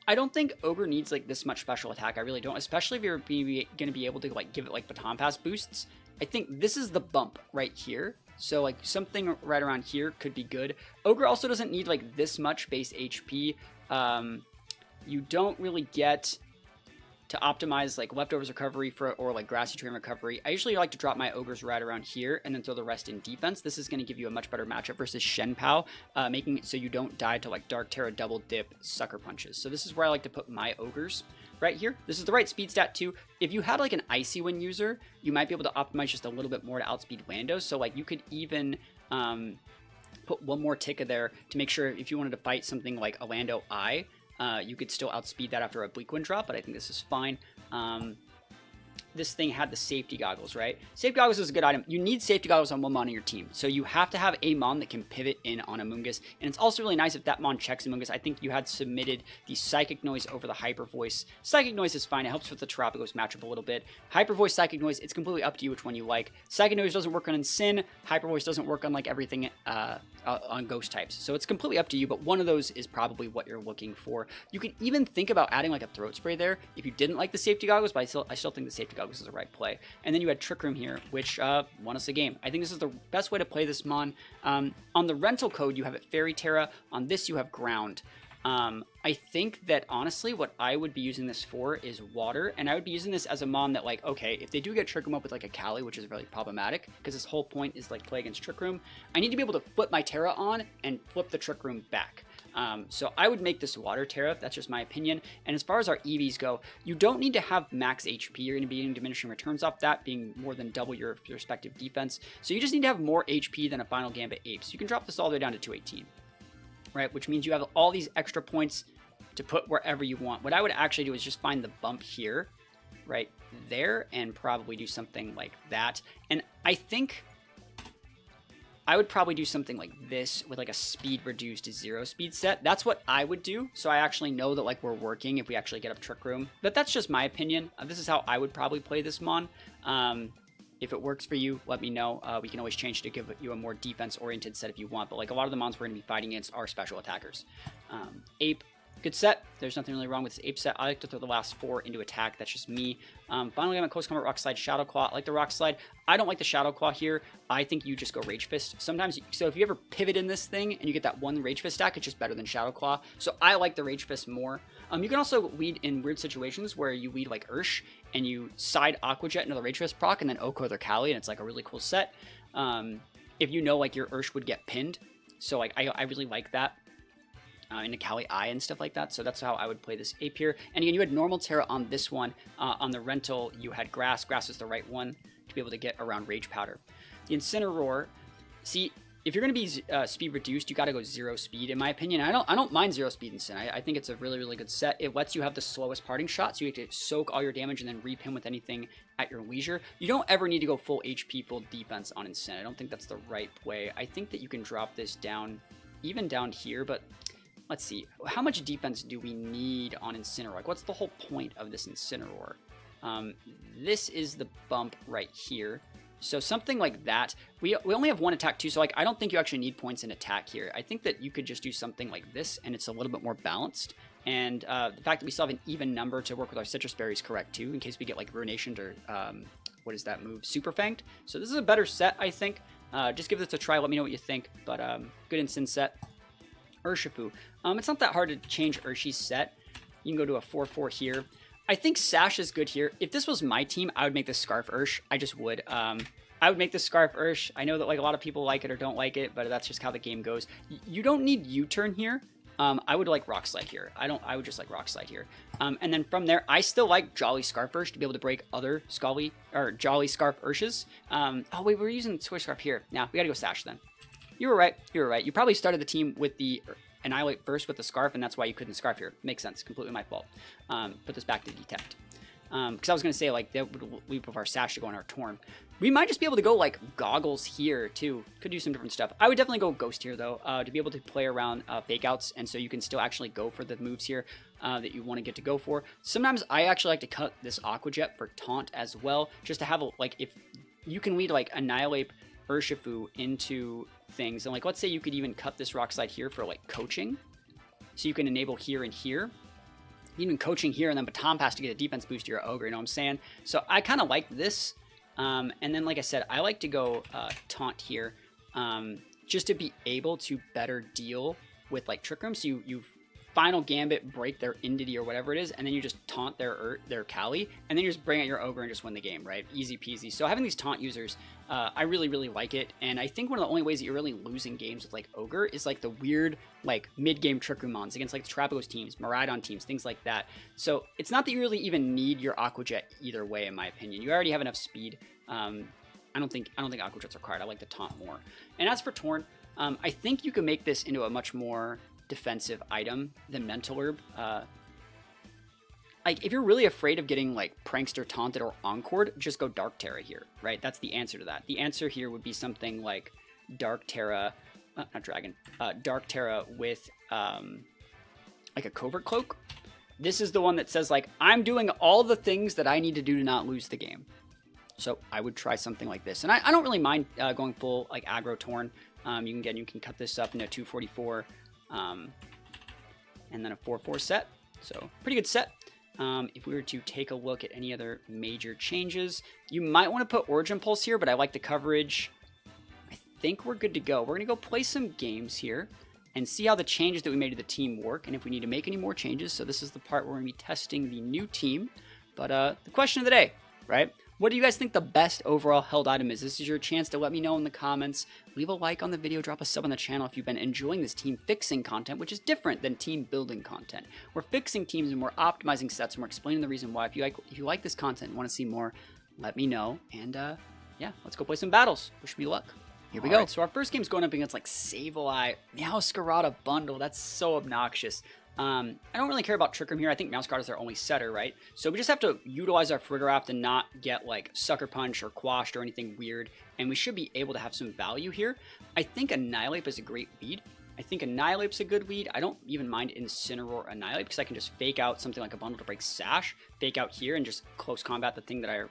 I don't think Ogre needs like this much special attack. I really don't, especially if you're going to be able to like give it like Baton Pass boosts. I think this is the bump right here. So like something right around here could be good. Ogre also doesn't need like this much base HP. You don't really get to optimize like Leftovers recovery or like Grassy Terrain recovery. I usually like to drop my Ogres right around here and then throw the rest in defense. This is going to give you a much better matchup versus Shenpao, making it so you don't die to like Dark Terra double dip sucker punches. So this is where I like to put my Ogres. Right here, this is the right speed stat too. If you had like an Icy Wind user, you might be able to optimize just a little bit more to outspeed Lando. So like you could even put one more Tika there to make sure if you wanted to fight something like a Lando I, you could still outspeed that after a Bleak Wind drop, but I think this is fine. This thing had the safety goggles, right? Safety goggles is a good item. You need safety goggles on one mon in your team. So you have to have a mon that can pivot in on Amoonguss. And it's also really nice if that mon checks Amoonguss. I think you had submitted the Psychic Noise over the Hyper Voice. Psychic Noise is fine. It helps with the Terapagos matchup a little bit. Hyper Voice, Psychic Noise, it's completely up to you which one you like. Psychic Noise doesn't work on Sin. Hyper Voice doesn't work on like everything on Ghost types. So it's completely up to you, but one of those is probably what you're looking for. You could even think about adding like a Throat Spray there if you didn't like the safety goggles, but I still think the safety goggles is the right play. And then you had Trick Room here, which won us a game. I think this is the best way to play this mon. On the rental code, you have it Fairy Terra. On this, you have Ground. I think that honestly, what I would be using this for is water, and I would be using this as a mon that like, okay, if they do get Trick Room up with like a Cali, which is really problematic, because this whole point is like play against Trick Room, I need to be able to flip my Terra on and flip the Trick Room back. So I would make this water Terra. That's just my opinion. And as far as our EVs go, you don't need to have max HP. You're going to be getting diminishing returns off that, being more than double your respective defense. So you just need to have more HP than a Final Gambit Ape. So you can drop this all the way down to 218, right? Which means you have all these extra points to put wherever you want. What I would actually do is just find the bump here, right there, and probably do something like that. And I think I would probably do something like this with like a speed reduced to 0 speed set. That's what I would do. So I actually know that like we're working if we actually get up Trick Room. But that's just my opinion. This is how I would probably play this mon. If it works for you, let me know. We can always change to give you a more defense-oriented set if you want. But like a lot of the mons we're going to be fighting against are special attackers. Ape. Good set. There's nothing really wrong with this Ape set. I like to throw the last 4 into attack. That's just me. Finally, I'm at Close Combat Rock Slide, Shadow Claw. I like the Rock Slide. I don't like the Shadow Claw here. I think you just go Rage Fist. Sometimes, so if you ever pivot in this thing and you get that one Rage Fist stack, it's just better than Shadow Claw. So I like the Rage Fist more. You can also lead in weird situations where you lead like Ursh and you side Aqua Jet into the Rage Fist proc and then Oko their Cali, and it's like a really cool set. If you know like your Ursh would get pinned. So like I really like that. into Cali Eye and stuff like that. So that's how I would play this ape here. And again, you had normal Terra on this one. On the rental, you had Grass. Grass is the right one to be able to get around Rage Powder. The Incineroar, see, if you're going to be speed reduced, you got to go 0 speed, in my opinion. I don't mind 0 speed in Sin. I think it's a really, really good set. It lets you have the slowest parting shot, so you get to soak all your damage and then reap him with anything at your leisure. You don't ever need to go full HP, full defense on Incin. I don't think that's the right way. I think that you can drop this down, even down here, but let's see. How much defense do we need on Incineroar? Like, what's the whole point of this Incineroar? This is the bump right here. So something like that. We only have one attack too, so like I don't think you actually need points in attack here. I think that you could just do something like this, and it's a little bit more balanced. And the fact that we still have an even number to work with our citrus berries correct too, in case we get like Ruinationed or what is that move? Super Fanged. So this is a better set, I think. Just give this a try. Let me know what you think. But good Incin set. Urshifu. It's not that hard to change Urshi's set. You can go to a 4/4 here. I think Sash is good here. If this was my team, I would make this Scarf Ursh. I just would. I would make this Scarf Ursh. I know that like a lot of people like it or don't like it, but that's just how the game goes. You don't need U-turn here. I would like Rock Slide here. I would just like Rock Slide here. And then from there, I still like Jolly Scarf Ursh to be able to break other Jolly Scarf Urshes. Oh wait, we're using Swish Scarf here. Now we gotta go Sash then. You were right. You were right. You probably started the team with the Annihilate first with the Scarf, and that's why you couldn't Scarf here. Makes sense. Completely my fault. Put this back to Detect. Because I was going to say, like, that would leap of our Sash to go on our Torn. We might just be able to go, like, Goggles here, too. Could do some different stuff. I would definitely go Ghost here, though, to be able to play around Fake Outs, and so you can still actually go for the moves here that you want to get to go for. Sometimes I actually like to cut this Aqua Jet for Taunt as well, just to have, like, if you can lead, like, Annihilate Urshifu into things, and like let's say you could even cut this Rock Slide here for like coaching, so you can enable here and here, even coaching here, and then Baton Pass to get a defense boost to your Ogre, you know what I'm saying? So I kind of like this, and then like I said, I like to go Taunt here, just to be able to better deal with like Trick Room. So you Final Gambit, break their Indity or whatever it is, and then you just taunt their Cali, and then you just bring out your Ogre and just win the game, right? Easy peasy. So having these taunt users, I really, really like it, and I think one of the only ways that you're really losing games with like Ogre is like the weird like mid-game Trick Room mons against like the Terapagos teams, Miraidon teams, things like that. So it's not that you really even need your Aqua Jet either way, in my opinion. You already have enough speed. I don't think Aqua Jet's required. I like the taunt more. And as for Torn, I think you can make this into a much more defensive item than Mental Herb. Like if you're really afraid of getting like Prankster taunted or encored, just go Dark Terra here, right? That's the answer to that. The answer here would be something like Dark Terra, not Dragon, Dark Terra with like a Covert Cloak. This is the one that says like, I'm doing all the things that I need to do to not lose the game. So I would try something like this. And I don't really mind going full like aggro Torn. You can cut this up into 244. And then a 4/4 set, so pretty good set. If we were to take a look at any other major changes, you might want to put Origin Pulse here, but I like the coverage. I think we're good to go. We're going to go play some games here and see how the changes that we made to the team work, and if we need to make any more changes. So this is the part where we're going to be testing the new team. But the question of the day, right? What do you guys think the best overall held item is? This is your chance to let me know in the comments. Leave a like on the video, drop a sub on the channel if you've been enjoying this team fixing content, which is different than team building content. We're fixing teams and we're optimizing sets, and we're explaining the reason why. If you like this content and want to see more, let me know. And yeah, let's go play some battles. Wish me luck. Here we go. Right. So our first game's going up against like Sableye, Meowscarada bundle. That's so obnoxious. I don't really care about Trick Room here. I think Meowscarada is their only setter, right? So we just have to utilize our Frigaraft and not get like Sucker Punch or Quashed or anything weird. And we should be able to have some value here. I think Annihilate is a great lead. I think Annihilate's a good lead. I don't even mind Incineroar Annihilate because I can just fake out something like a bundle to break Sash, fake out here, and just close combat the thing that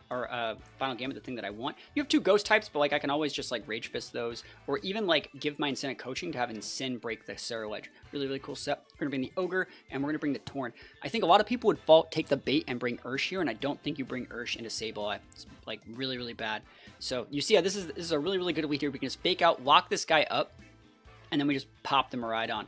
Final Gambit, the thing that I want. You have two ghost types, but like I can always just like Rage Fist those, or even like give my Incin a coaching to have Incin break the Sarah Ledge. Really, really cool set. We're gonna bring the Ogre and we're gonna bring the Torn. I think a lot of people would take the bait and bring Ursh here, and I don't think you bring Ursh into Sableye. It's like really, really bad. So you see, this is a really, really good lead here. We can just fake out, lock this guy up, and then we just pop the Miraidon.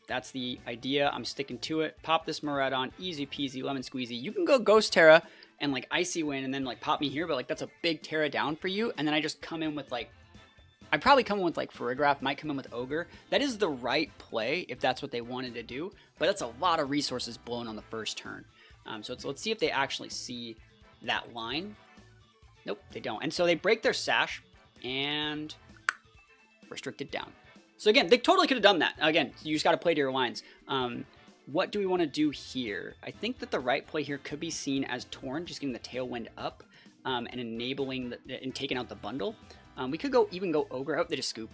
That's the idea. I'm sticking to it. Pop this Miraidon. Easy peasy, lemon squeezy. You can go Ghost Terra and like Icy Wind and then like pop me here, but like that's a big Terra down for you. And then I just come in with like I'd probably come in with like Farigiraf, might come in with Ogre. That is the right play if that's what they wanted to do, but that's a lot of resources blown on the first turn. So let's see if they actually see that line. Nope, they don't. And so they break their Sash and restrict it down. So again, they totally could have done that. Again, you just got to play to your lines. What do we want to do here? I think that the right play here could be seen as Torn, just getting the Tailwind up and enabling and taking out the bundle. We could even go Ogre. Oh, they just scoop.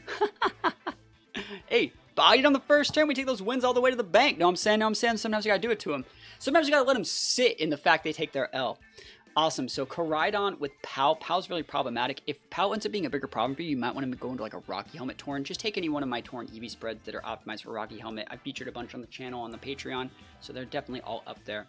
Hey, bodied on the first turn. We take those wins all the way to the bank. No, I'm saying. Sometimes you got to do it to them. Sometimes you got to let them sit in the fact they take their L. Awesome. So Koraidon with Pal. Pal's really problematic. If Pal ends up being a bigger problem for you, you might want to go into like a Rocky Helmet Torn. Just take any one of my Torn EV spreads that are optimized for Rocky Helmet. I've featured a bunch on the channel, on the Patreon, so they're definitely all up there.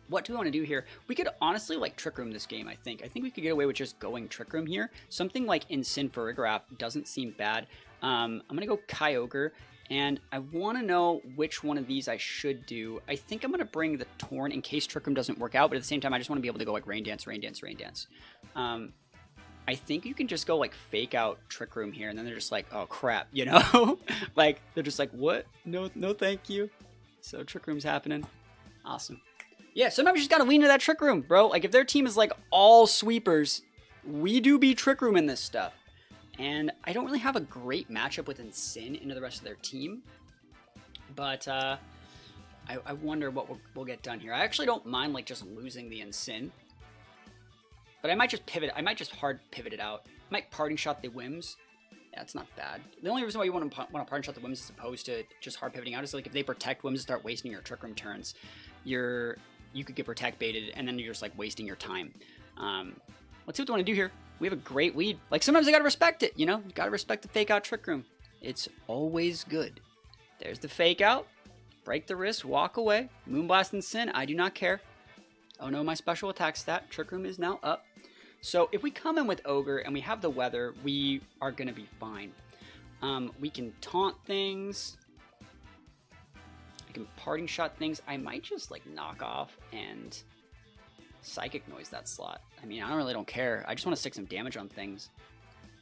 What do we want to do here? We could honestly like Trick Room this game, I think. I think we could get away with just going Trick Room here. Something like Insyn Farigiraf doesn't seem bad. I'm going to go Kyogre. And I want to know which one of these I should do. I think I'm going to bring the Torn in case Trick Room doesn't work out, but at the same time, I just want to be able to go like Rain Dance, Rain Dance, Rain Dance. I think you can just go like fake out Trick Room here, and then they're just like, oh crap, you know? Like, they're just like, what? No, thank you. So Trick Room's happening. Awesome. Yeah, sometimes you just got to lean into that Trick Room, bro. Like, if their team is like all sweepers, we do be Trick Room in this stuff. And I don't really have a great matchup with Insyn into the rest of their team. But I wonder what we'll get done here. I actually don't mind like just losing the Insyn. But I might just pivot. I might just hard pivot it out. I might Parting Shot the Whims. Yeah, it's not bad. The only reason why you want to Parting Shot the Whims as opposed to just hard pivoting out is like if they protect Whims and start wasting your Trick Room turns, you could get Protect baited and then you're just like wasting your time. Let's see what they want to do here. We have a great lead. Like, sometimes I gotta respect it, you know? You gotta respect the fake out Trick Room. It's always good. There's the fake out. Break the wrist, walk away. Moonblast and Sin, I do not care. Oh no, my special attack stat. Trick Room is now up. So if we come in with Ogre and we have the weather, we are gonna be fine. We can taunt things. I can Parting Shot things. I might just like knock off and Psychic Noise that slot. I mean, I really don't care. I just want to stick some damage on things.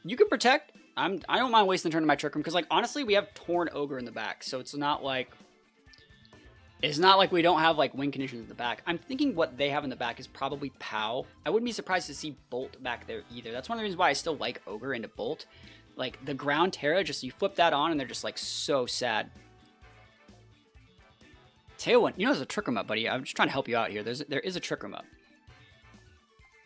You can protect. I don't mind wasting the turn to my Trick Room because, like, honestly, we have Torn Ogre in the back, so it's not like we don't have like win conditions in the back. I'm thinking what they have in the back is probably Pow. I wouldn't be surprised to see Bolt back there either. That's one of the reasons why I still like Ogre into Bolt. Like the Ground Terra, just you flip that on and they're just like so sad. Tailwind, you know, there's a Trick Room up, buddy. I'm just trying to help you out here. There is a Trick Room up.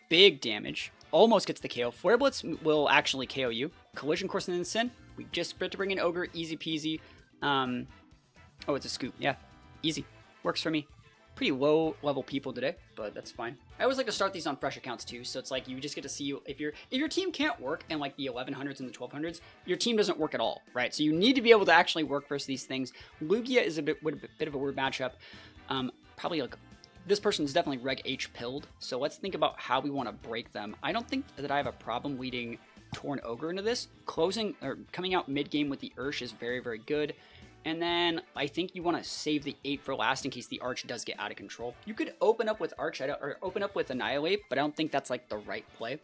Big damage. Almost gets the KO. Flare Blitz will actually KO you. Collision Course and Insyn. We just sprint to bring in Ogre. Easy peasy. Oh, it's a scoop. Yeah. Easy. Works for me. Pretty low level people today, but that's fine. I always like to start these on fresh accounts too, so it's like you just get to see if your team can't work in like the 1100s and the 1200s, your team doesn't work at all, right? So you need to be able to actually work versus these things. Lugia is a bit of a weird matchup. Probably like this person is definitely Reg H pilled, so let's think about how we want to break them. I don't think that I have a problem leading Torn Ogre into this. Closing or coming out mid game with the Ursh is very, very good. And then I think you want to save the 8 for last in case the Arch does get out of control. You could open up with Arch or open up with Annihilate, but I don't think that's like the right play.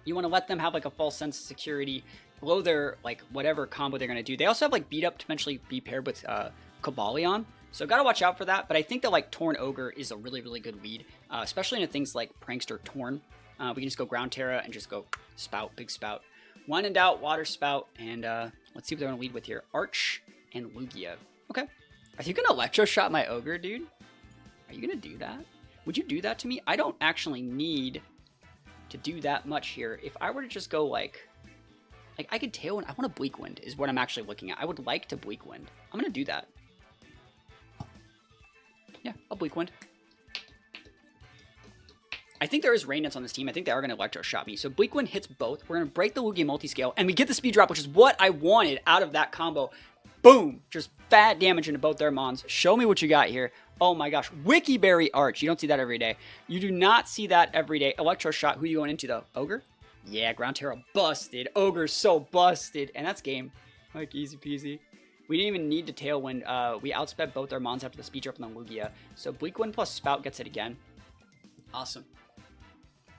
You want to let them have like a false sense of security, blow their like whatever combo they're going to do. They also have like Beat Up to potentially be paired with Cobalion. So gotta watch out for that. But I think that like Torn Ogre is a really, really good lead, especially into things like Prankster Torn. We can just go Ground Terra and just go Spout, big Spout. When in doubt, Water Spout. And let's see what they're going to lead with here. Arch and Lugia. Okay. Are you going to Electro Shot my Ogre, dude? Are you going to do that? Would you do that to me? I don't actually need to do that much here. If I were to just go like I could Tailwind. I want to Bleak Wind is what I'm actually looking at. I would like to Bleak Wind. I'm going to do that. Yeah, I'll Bleak Wind. I think there is Rain Dance on this team. I think they are going to Electro Shot me. So Bleak Wind hits both. We're going to break the Lugia multiscale, and we get the speed drop, which is what I wanted out of that combo. Boom! Just fat damage into both their Mons. Show me what you got here. Oh my gosh. Wiki Berry Arch. You don't see that every day. You do not see that every day. Electro Shot. Who are you going into, though? Ogre? Yeah, Ground Terra busted. Ogre's so busted. And that's game. Like, easy peasy. We didn't even need to Tailwind. We outsped both our Mons after the speed drop on the Lugia. So Bleak Wind plus Spout gets it again. Awesome.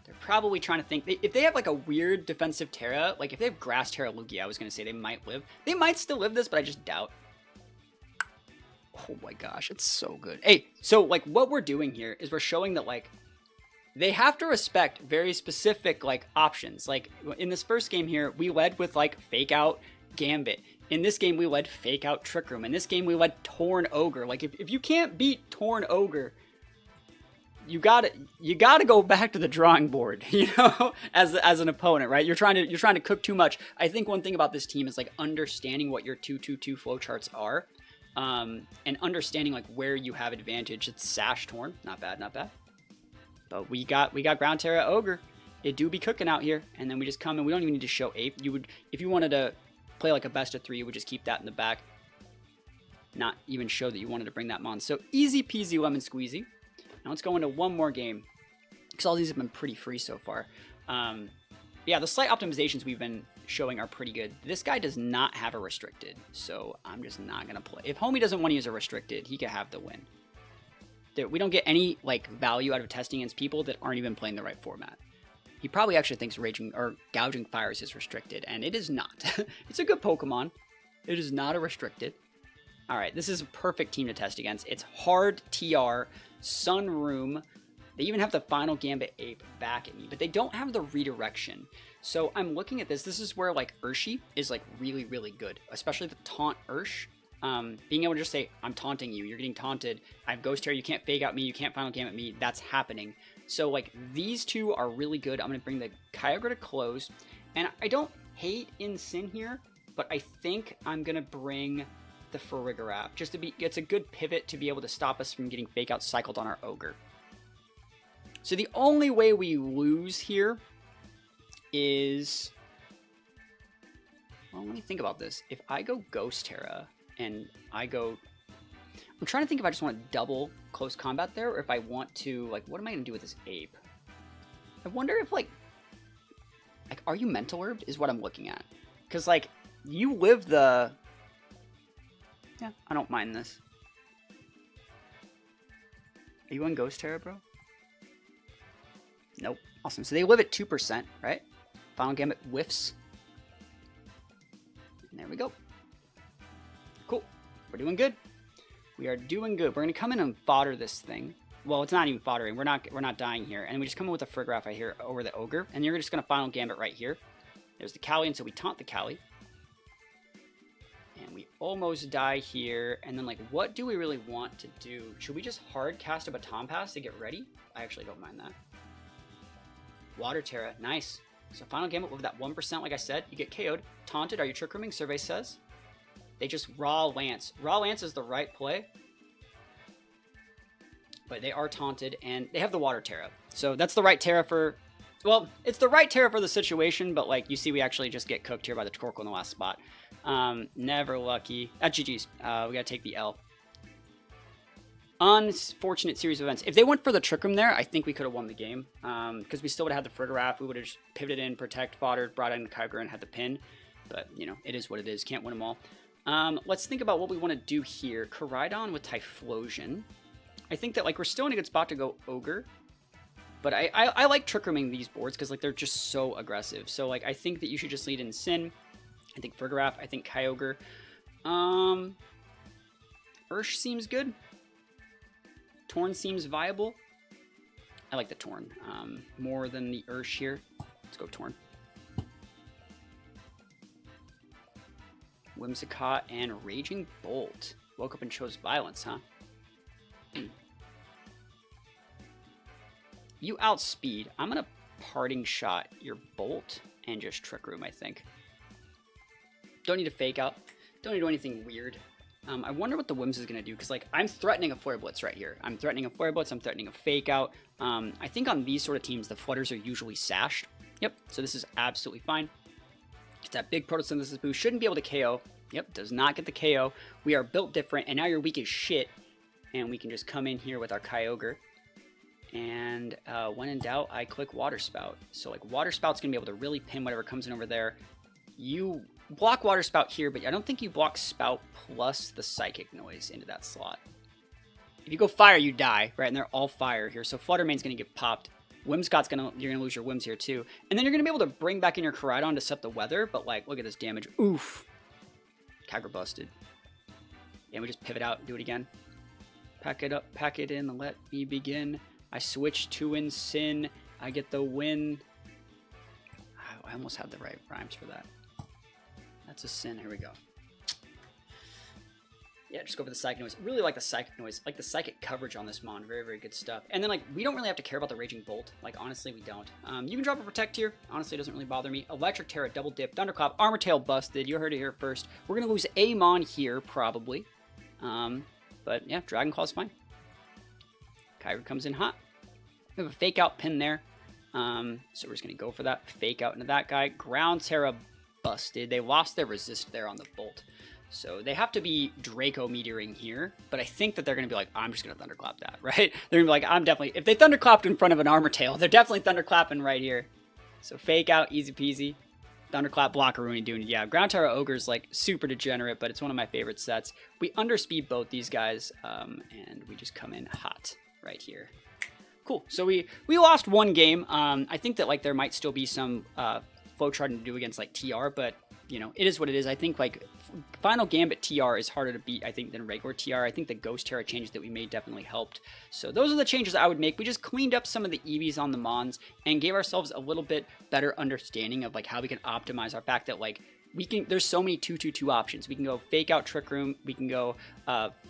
They're probably trying to think, if they have like a weird defensive Terra, like if they have Grass Terra Lugia, I was going to say they might live. They might still live this, but I just doubt. Oh my gosh, it's so good. Hey, so like what we're doing here is we're showing that like they have to respect very specific like options. Like in this first game here, we led with like Fake Out Gambit. In this game, we led Fake Out Trick Room. In this game, we led Torn Ogre. Like if you can't beat Torn Ogre, you gotta go back to the drawing board, you know, as an opponent, right? You're trying to cook too much. I think one thing about this team is like understanding what your 2-2-2 flowcharts are, and understanding like where you have advantage. It's Sash Torn, not bad, not bad. But we got Ground Terra Ogre. It do be cooking out here, and then we just come and we don't even need to show Ape. You would, if you wanted to play like a best of 3, you would just keep that in the back, not even show that you wanted to bring that mon. So easy peasy lemon squeezy. Now let's go into one more game, because all these have been pretty free so far. Yeah, the slight optimizations we've been showing are pretty good. This guy does not have a restricted, so I'm just not going to play. If homie doesn't want to use a restricted, he can have the win. We don't get any like value out of testing against people that aren't even playing the right format. He probably actually thinks Raging or Gouging Fires is restricted, and it is not. It's a good Pokemon. It is not a restricted. All right, this is a perfect team to test against. It's hard TR, Sunroom. They even have the Final Gambit Ape back at me, but they don't have the redirection. So I'm looking at this. This is where like Urshi is like really, really good, especially the taunt Ursh. Being able to just say, I'm taunting you, you're getting taunted, I have Ghost Terror, you can't Fake Out me, you can't Final Gambit me, that's happening. So like these two are really good. I'm going to bring the Kyogre to close, and I don't hate Sin here, but I think I'm going to bring the Farigiraf, just to be, it's a good pivot to be able to stop us from getting Fake Out cycled on our Ogre. So the only way we lose here is, well, let me think about this. If I go Ghost Terra and I go, I'm trying to think if I just want to double close combat there, or if I want to, like, what am I going to do with this Ape? I wonder if, like, are you Mental Herbed is what I'm looking at. Because, like, you live the, yeah, I don't mind this. Are you on Ghost Terra, bro? Nope. Awesome. So they live at 2%, right? Final Gambit whiffs. And there we go. Cool. We're doing good. We are doing good. We're going to come in and fodder this thing. Well, it's not even foddering. We're not dying here. And we just come in with a Farigiraf right here over the Ogre. And you're just going to Final Gambit right here. There's the Cali, and so we taunt the Cali. And we almost die here. And then, like, what do we really want to do? Should we just hard cast a Baton Pass to get ready? I actually don't mind that. Water Terra. Nice. So Final Gambit with that 1%, like I said. You get KO'd. Taunted. Are you Trick Rooming? Survey says. They just Raw Lance. Raw Lance is the right play. But they are taunted, and they have the Water Terra. So that's the right Terra for... Well, it's the right Terra for the situation, but, like, you see we actually just get cooked here by the Torkoal in the last spot. Never lucky. GG's. We gotta take the L. Unfortunate series of events. If they went for the Trick Room there, I think we could have won the game. Because we still would have had the Farigiraf. We would have just pivoted in, protect, foddered, brought in the Kyogre, and had the pin. But, you know, it is what it is. Can't win them all. Let's think about what we want to do here. Koraidon with Typhlosion. I think that, like, we're still in a good spot to go Ogre. But I like Trick Rooming these boards because, like, they're just so aggressive. So, like, I think that you should just lead in Sin. I think Farigiraf. I think Kyogre. Ursh seems good. Torn seems viable. I like the Torn more than the Ursh here. Let's go Torn. Whimsicott and Raging Bolt. Woke up and chose violence, huh? You outspeed. I'm going to Parting Shot your Bolt and just Trick Room, I think. Don't need to Fake Out. Don't need to do anything weird. I wonder what the Whims is going to do, because, like, I'm threatening a Flare Blitz right here. I'm threatening a Flare Blitz. I'm threatening a Fake Out. I think on these sort of teams, the Flutters are usually sashed. Yep, so this is absolutely fine. Get that big Photosynthesis boost. Shouldn't be able to KO. Yep, does not get the KO. We are built different, and now you're weak as shit. And we can just come in here with our Kyogre. And when in doubt, I click Water Spout. So, like, Water Spout's going to be able to really pin whatever comes in over there. You block Water Spout here, but I don't think you block Spout plus the Psychic Noise into that slot. If you go Fire, you die, right? And they're all Fire here. So Fluttermane's going to get popped Whimsicot's you're gonna lose your Whims here too. And then you're gonna be able to bring back in your Koraidon to set the weather, but like, look at this damage. Oof. Kyogre busted. And we just pivot out and do it again. Pack it up, pack it in, let me begin. I switch to Sin. I get the win. I almost had the right rhymes for that. That's a sin. Here we go. Yeah, just go for the Psychic Noise. Really like the Psychic Noise. Like the Psychic coverage on this Mon. Very, very good stuff. And then, like, we don't really have to care about the Raging Bolt. Like, honestly, we don't. You can drop a Protect here. Honestly, it doesn't really bother me. Electric Terra, Double Dip, Thunderclap, Armor Tail busted. You heard it here first. We're going to lose a Mon here, probably. But, yeah, Dragon Claw's fine. Kyogre comes in hot. We have a Fake Out pin there. So we're just going to go for that. Fake Out into that guy. Ground Terra busted. They lost their resist there on the Bolt. So they have to be Draco Meteoring here, but I think that they're going to be like, I'm just going to Thunderclap that, right? They're going to be like, I'm definitely, if they Thunderclapped in front of an Armor Tail, they're definitely Thunderclapping right here. So Fake Out, easy peasy. Thunderclap, Blockaroonie doing it. Yeah, Ground Terra Ogre's like super degenerate, but it's one of my favorite sets. We underspeed both these guys, and we just come in hot right here. Cool. So we lost one game. I think that like there might still be some flowcharting to do against like TR, but you know, it is what it is. I think like Final Gambit TR is harder to beat, I think, than regular TR. I think the Ghost Terra changes that we made definitely helped. So those are the changes I would make. We just cleaned up some of the EVs on the Mons and gave ourselves a little bit better understanding of like how we can optimize our fact that like there's so many 2-2-2 options. We can go Fake Out Trick Room. We can go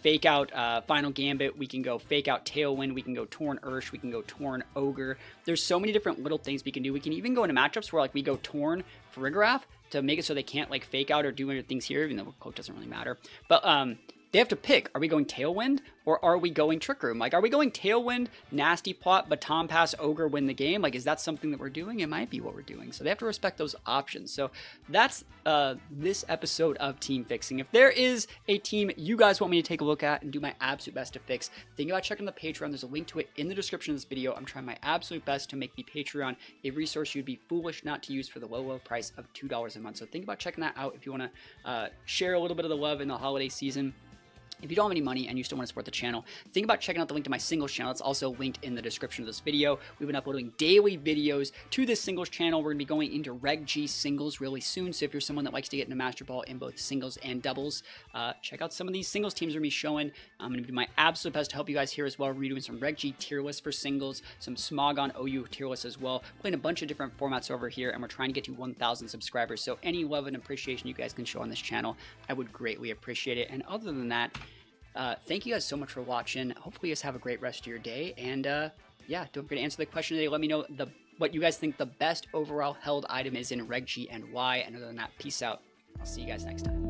Fake Out Final Gambit. We can go Fake Out Tailwind. We can go Torn Ursh. We can go Torn Ogre. There's so many different little things we can do. We can even go into matchups where like we go Torn Farigiraf to make it so they can't like Fake Out or do any things here, even though Cloak doesn't really matter. But they have to pick. Are we going Tailwind or are we going Trick Room? Like, are we going Tailwind, Nasty Plot, Baton Pass, Ogre, win the game? Like, is that something that we're doing? It might be what we're doing. So they have to respect those options. So that's this episode of Team Fixing. If there is a team you guys want me to take a look at and do my absolute best to fix, think about checking the Patreon. There's a link to it in the description of this video. I'm trying my absolute best to make the Patreon a resource you'd be foolish not to use for the low, low price of $2 a month. So think about checking that out if you want to share a little bit of the love in the holiday season. If you don't have any money and you still want to support the channel, think about checking out the link to my singles channel. It's also linked in the description of this video. We've been uploading daily videos to this singles channel. We're going to be going into Reg G singles really soon. So if you're someone that likes to get into Master Ball in both singles and doubles, check out some of these singles teams we're going to be showing. I'm going to do my absolute best to help you guys here as well. We're going to be doing some Reg G tier lists for singles, some Smogon OU tier lists as well. Playing a bunch of different formats over here, and we're trying to get to 1,000 subscribers. So any love and appreciation you guys can show on this channel, I would greatly appreciate it. And other than that, thank you guys so much for watching. Hopefully you guys have a great rest of your day. And yeah, don't forget to answer the question today. Let me know what you guys think the best overall held item is in Reg G and why. And other than that, peace out. I'll see you guys next time.